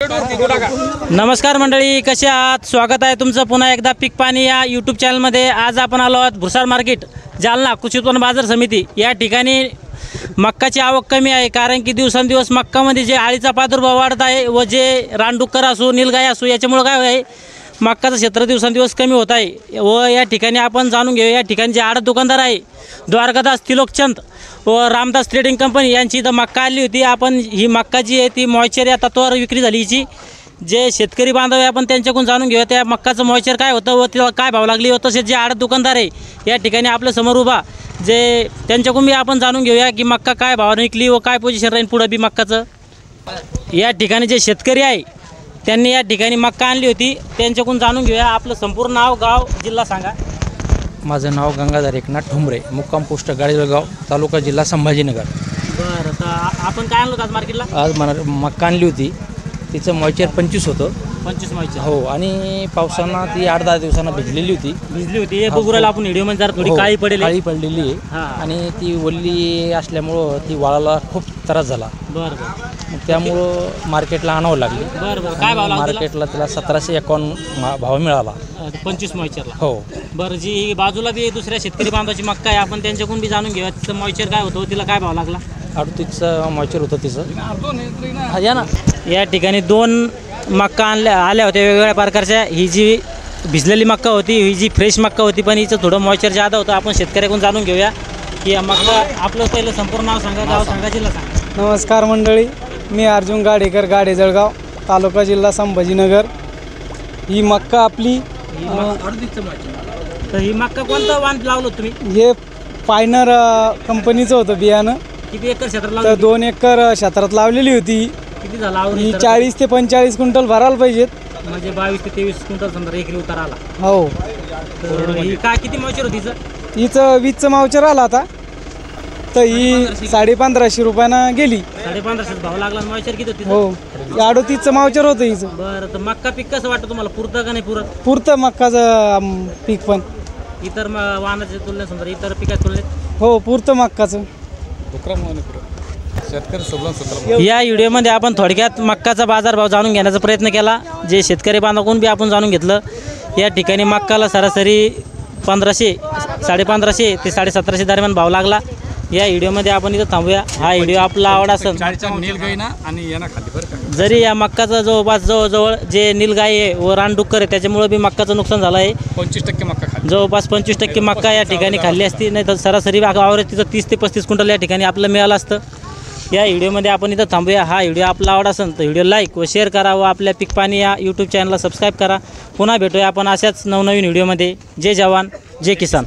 नमस्कार मंडळी, कसे आहात? स्वागत आहे तुमचं पुन्हा एकदा पीक पाणी या यूट्यूब चॅनलमध्ये। आज आपण आलो आहोत भुसार मार्केट, जालना कृषी उत्पन्न बाजार समिती। या ठिकाणी मक्काची आवक कमी आहे, कारण की दिवसेंदिवस मक्कामध्ये जे अळीचा प्रादुर्भाव वाढत आहे व जे रानडुक्कर असो नीलगाय असो याच्यामुळे काय आहे, मक्काचं क्षेत्र दिवसेंदिवस कमी होत आहे। व या ठिकाणी आपण जाणून घेऊ, या ठिकाणी जे आडत दुकानदार आहे द्वारकादास तिलोकचंद व रामदास ट्रेडिंग कंपनी यांची इथं मक्का आली होती। आपण ही मक्का जी आहे ती मॉइश्चर या तत्वावर विक्री झाली हिची। जे शेतकरी बांधव आहे आपण त्यांच्याकडून जाणून घेऊया त्या मक्काचं मॉइश्चर काय होतं व तिला काय भाव लागली, व तसेच जे आडत दुकानदार आहे या ठिकाणी आपल्या समोर उभा, जे त्यांच्याकडून मी आपण जाणून घेऊया की मक्का काय भावाने विकली व काय पोझिशन राहील पुढे बी मक्काचं। या ठिकाणी जे शेतकरी आहे त्यांनी या ठिकाणी मक्का आणली होती, त्यांच्याकडून जाणून घेऊया। आपलं संपूर्ण नाव, गाव, जिल्हा सांगा। माझं नाव गंगाधर एकनाथ ठुमरे, मुक्काम पोस्ट गाडेजळगाव, तालुका जिल्हा संभाजीनगर। बरं, तर आपण काय आणलं आज मार्केटला? आज मला मक्का आणली होती, तिचं मॉइश्चर 25 होतं। 25 मॉइश्चर हो, आणि पावसानं ती 8-10 दिवसांना भिजलेली होती। हे बघू राहिलं आपण व्हिडिओमध्ये, जरा थोडी काळी पडेल, काळी पडलेली आहे आणि ती ओली असल्यामुळं ती वाळायला खूप त्रास झाला। बरं, मग त्यामुळं मार्केटला आणावं लागली। बरं, काय भाव लागला? मार्केटला तिला 1751 भाव मिळाला 25 मॉइश्चरला। हो। बरं, जी बाजूला बी दुसऱ्या शेतकरी बांधवाची मक्का आहे, आपण त्यांच्याकडून बी जाणून घेऊया तिचं मॉइश्चर काय होतं, तिला काय भाव लागला? 38चं मॉइश्चर होतं तिचं। या ना, या ठिकाणी 2 मक्का आल्या होत्या वेगवेगळ्या प्रकारच्या। ही जी भिजलेली मक्का होती, ही जी फ्रेश मक्का होती, पण हिचं थोडं मॉइश्चर जादा होतं। आपण शेतकऱ्याकडून जाणून घेऊया की मक्का, आपलं पहिलं संपूर्ण नाव सांगा, गाव सांगा, जिल्हा सांगा। नमस्कार मंडळी, मी अर्जुन गाडेकर, गाडेजळगाव, तालुका जिल्हा संभाजीनगर। ही मक्का आपली, तर ही मक्का कोणतं वाण लावलं तुम्ही? हे फायनर कंपनीचं होतं बियाणं। किती एकर क्षेत्र तर लावलं? 2 एकर क्षेत्रात लावलेली होती। किती झाला? ही 40 ते 45 क्विंटल भरायला पाहिजेत, म्हणजे 22 ते 23 क्विंटल समजा एकरी उतार आला। हो। तर ही काय किती मॉइश्चर होती हिचं? हिचं 20चं मावचर आला आता, तर ही 1550 रुपयानं गेली। 1550 भाव लागला। मॉइश्चर किती होती? हो, 38चं मावचर होतं हिचं। बरं, तर मक्का पीक कसं वाटतं तुम्हाला? पुरतं का नाही पुरत? पुरतं मक्काचं पीक पण, इतर वाहनाच्या तुलनेत, समजा इतर पिकाच्या तुलनेत? हो, पुरतं मक्काचं। या व्हिडिओमध्ये आपण थोडक्यात मक्काचा बाजारभाव जाणून घेण्याचा प्रयत्न केला, जे शेतकरी बांधवाकडून बी आपण जाणून घेतलं। या ठिकाणी मक्काला सरासरी 1500, 1550 ते 1750 दरम्यान भाव लागला। या व्हिडिओमध्ये आपण इथं थांबूया। हा व्हिडिओ आपला आवडला असेल, जरी या मक्काचा जवळजवळ जे नीलगाय आहे व रानडुक्कर आहे त्याच्यामुळे बी मक्काचं नुकसान झालं आहे। 25% मक्का खाल्ली, जवळपास 25% मक्का या ठिकाणी खाल्ली असती, नाही तर सरासरी ॲव्हरेज तिथं 30 ते 35 क्विंटल या ठिकाणी आपलं मिळालं असतं। या व्हिडिओमध्ये आपण इथं थांबूया। हा व्हिडिओ आपला आवडला असेल तर व्हिडिओ लाईक व शेअर करा व आपल्या पीक पाणी या यूट्यूब चॅनलला सबस्क्राईब करा। पुन्हा भेटूया आपण अशाच नवनवीन व्हिडिओमध्ये। जय जवान, जय किसान।